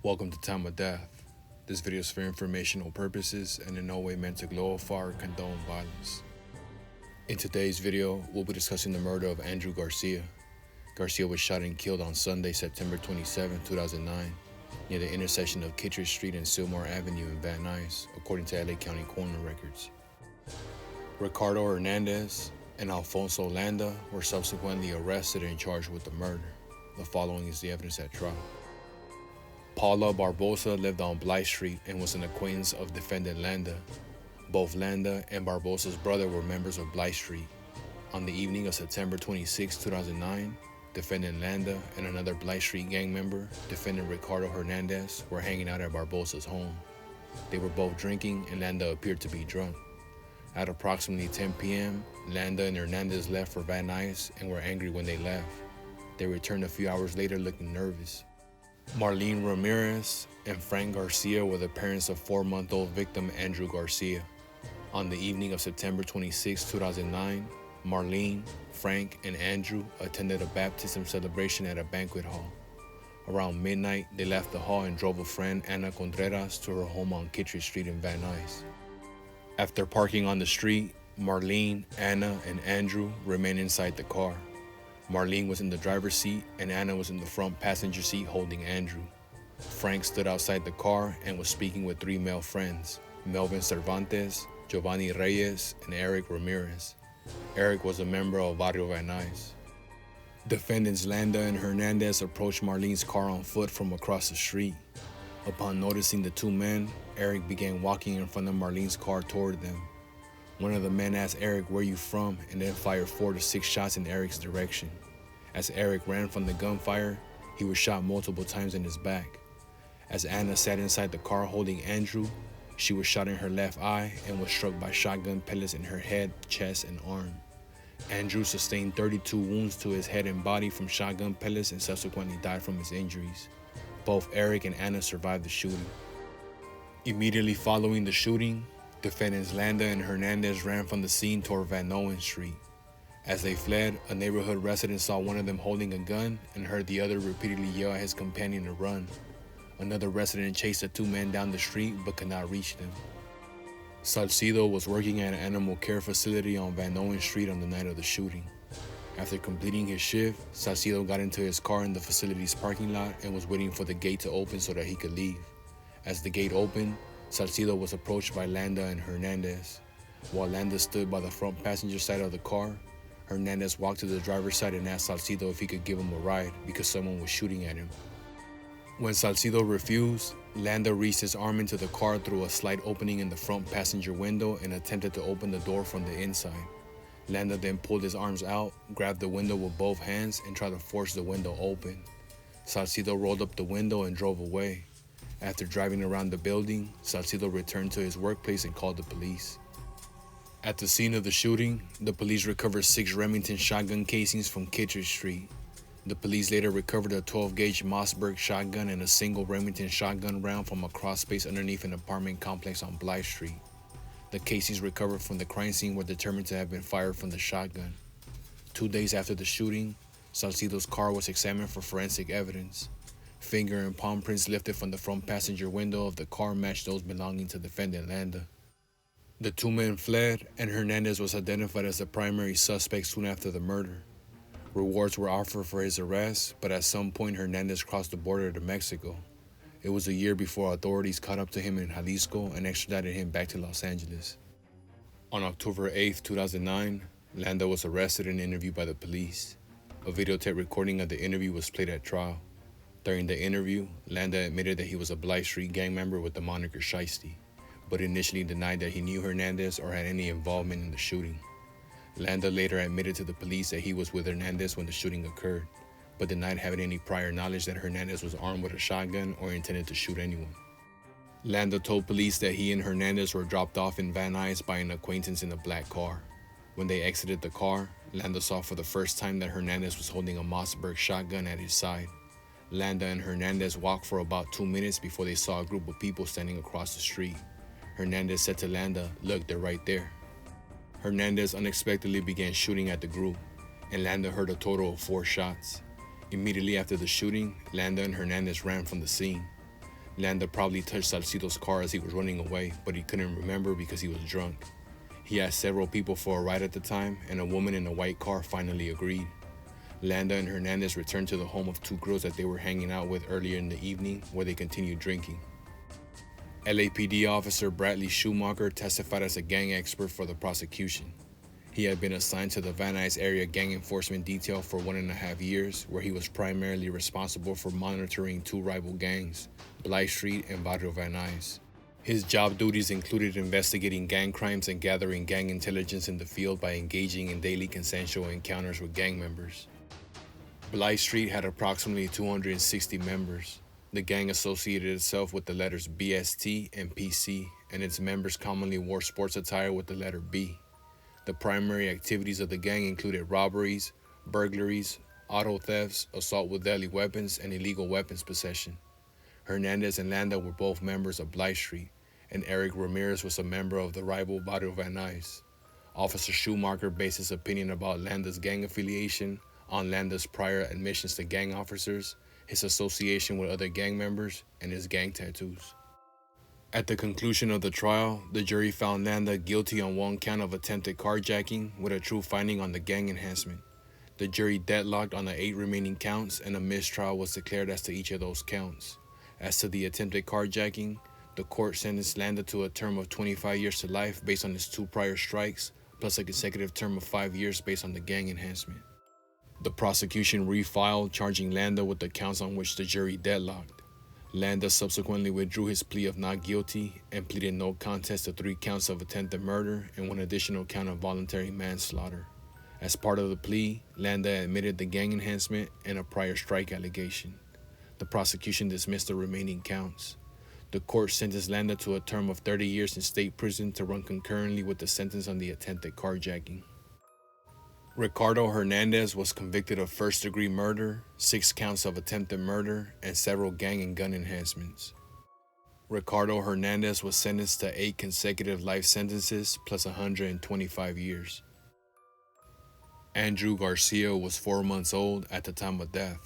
Welcome to Time of Death. This video is for informational purposes and in no way meant to glorify or condone violence. In today's video, we'll be discussing the murder of Andrew Garcia. Garcia was shot and killed on Sunday, September 27, 2009, near the intersection of Kittredge Street and Sylmar Avenue in Van Nuys, according to LA County coroner records. Ricardo Hernandez and Alfonso Landa were subsequently arrested and charged with the murder. The following is the evidence at trial. Paula Barbosa lived on Blythe Street and was an acquaintance of defendant Landa. Both Landa and Barbosa's brother were members of Blythe Street. On the evening of September 26, 2009, defendant Landa and another Blythe Street gang member, defendant Ricardo Hernandez, were hanging out at Barbosa's home. They were both drinking and Landa appeared to be drunk. At approximately 10 p.m., Landa and Hernandez left for Van Nuys and were angry when they left. They returned a few hours later looking nervous. Marlene Ramirez and Frank Garcia were the parents of 4-month-old victim Andrew Garcia. On the evening of September 26, 2009, Marlene, Frank, and Andrew attended a baptism celebration at a banquet hall. Around midnight, they left the hall and drove a friend, Ana Contreras, to her home on Kittredge Street in Van Nuys. After parking on the street, Marlene, Ana, and Andrew remained inside the car. Marlene was in the driver's seat and Ana was in the front passenger seat holding Andrew. Frank stood outside the car and was speaking with 3 male friends, Melvin Cervantes, Giovanni Reyes, and Eric Ramirez. Eric was a member of Barrio Van Nuys. Defendants Landa and Hernandez approached Marlene's car on foot from across the street. Upon noticing the 2 men, Eric began walking in front of Marlene's car toward them. One of the men asked Eric, "Where you from?" and then fired 4 to 6 shots in Eric's direction. As Eric ran from the gunfire, he was shot multiple times in his back. As Ana sat inside the car holding Andrew, she was shot in her left eye and was struck by shotgun pellets in her head, chest, and arm. Andrew sustained 32 wounds to his head and body from shotgun pellets and subsequently died from his injuries. Both Eric and Ana survived the shooting. Immediately following the shooting, defendants Landa and Hernandez ran from the scene toward Van Nuys Street. As they fled, a neighborhood resident saw one of them holding a gun and heard the other repeatedly yell at his companion to run. Another resident chased the 2 men down the street but could not reach them. Salcido was working at an animal care facility on Van Nuys Street on the night of the shooting. After completing his shift, Salcido got into his car in the facility's parking lot and was waiting for the gate to open so that he could leave. As the gate opened, Salcido was approached by Landa and Hernandez. While Landa stood by the front passenger side of the car, Hernandez walked to the driver's side and asked Salcido if he could give him a ride because someone was shooting at him. When Salcido refused, Landa reached his arm into the car through a slight opening in the front passenger window and attempted to open the door from the inside. Landa then pulled his arms out, grabbed the window with both hands, and tried to force the window open. Salcido rolled up the window and drove away. After driving around the building, Salcido returned to his workplace and called the police. At the scene of the shooting, the police recovered 6 Remington shotgun casings from Kittredge Street. The police later recovered a 12-gauge Mossberg shotgun and a single Remington shotgun round from a crawl space underneath an apartment complex on Blythe Street. The casings recovered from the crime scene were determined to have been fired from the shotgun. 2 days after the shooting, Salcido's car was examined for forensic evidence. Finger and palm prints lifted from the front passenger window of the car matched those belonging to defendant Landa. The 2 men fled, and Hernandez was identified as the primary suspect soon after the murder. Rewards were offered for his arrest, but at some point Hernandez crossed the border to Mexico. It was a year before authorities caught up to him in Jalisco and extradited him back to Los Angeles. On October 8, 2009, Landa was arrested and interviewed by the police. A videotape recording of the interview was played at trial. During the interview, Landa admitted that he was a Blythe Street gang member with the moniker Shiesty, but initially denied that he knew Hernandez or had any involvement in the shooting. Landa later admitted to the police that he was with Hernandez when the shooting occurred, but denied having any prior knowledge that Hernandez was armed with a shotgun or intended to shoot anyone. Landa told police that he and Hernandez were dropped off in Van Nuys by an acquaintance in a black car. When they exited the car, Landa saw for the first time that Hernandez was holding a Mossberg shotgun at his side. Landa and Hernandez walked for about 2 minutes before they saw a group of people standing across the street. Hernandez said to Landa, "Look, they're right there." Hernandez unexpectedly began shooting at the group, and Landa heard a total of 4 shots. Immediately after the shooting, Landa and Hernandez ran from the scene. Landa probably touched Salcido's car as he was running away, but he couldn't remember because he was drunk. He asked several people for a ride at the time, and a woman in a white car finally agreed. Landa and Hernandez returned to the home of two girls that they were hanging out with earlier in the evening, where they continued drinking. LAPD officer Bradley Schumacher testified as a gang expert for the prosecution. He had been assigned to the Van Nuys area gang enforcement detail for 1.5 years, where he was primarily responsible for monitoring two rival gangs, Blythe Street and Barrio Van Nuys. His job duties included investigating gang crimes and gathering gang intelligence in the field by engaging in daily consensual encounters with gang members. Blythe Street had approximately 260 members. The gang associated itself with the letters BST and PC, and its members commonly wore sports attire with the letter B. The primary activities of the gang included robberies, burglaries, auto thefts, assault with deadly weapons, and illegal weapons possession. Hernandez and Landa were both members of Blythe Street, and Eric Ramirez was a member of the rival Barrio Van Nuys. Officer Schumacher based his opinion about Landa's gang affiliation on Landa's prior admissions to gang officers, his association with other gang members, and his gang tattoos. At the conclusion of the trial, the jury found Landa guilty on one count of attempted carjacking with a true finding on the gang enhancement. The jury deadlocked on the 8 remaining counts, and a mistrial was declared as to each of those counts. As to the attempted carjacking, the court sentenced Landa to a term of 25 years to life based on his 2 prior strikes, plus a consecutive term of 5 years based on the gang enhancement. The prosecution refiled, charging Landa with the counts on which the jury deadlocked. Landa subsequently withdrew his plea of not guilty and pleaded no contest to 3 counts of attempted murder and 1 additional count of voluntary manslaughter. As part of the plea, Landa admitted the gang enhancement and a prior strike allegation. The prosecution dismissed the remaining counts. The court sentenced Landa to a term of 30 years in state prison to run concurrently with the sentence on the attempted carjacking. Ricardo Hernandez was convicted of first-degree murder, 6 counts of attempted murder, and several gang and gun enhancements. Ricardo Hernandez was sentenced to 8 consecutive life sentences plus 125 years. Andrew Garcia was 4 months old at the time of death.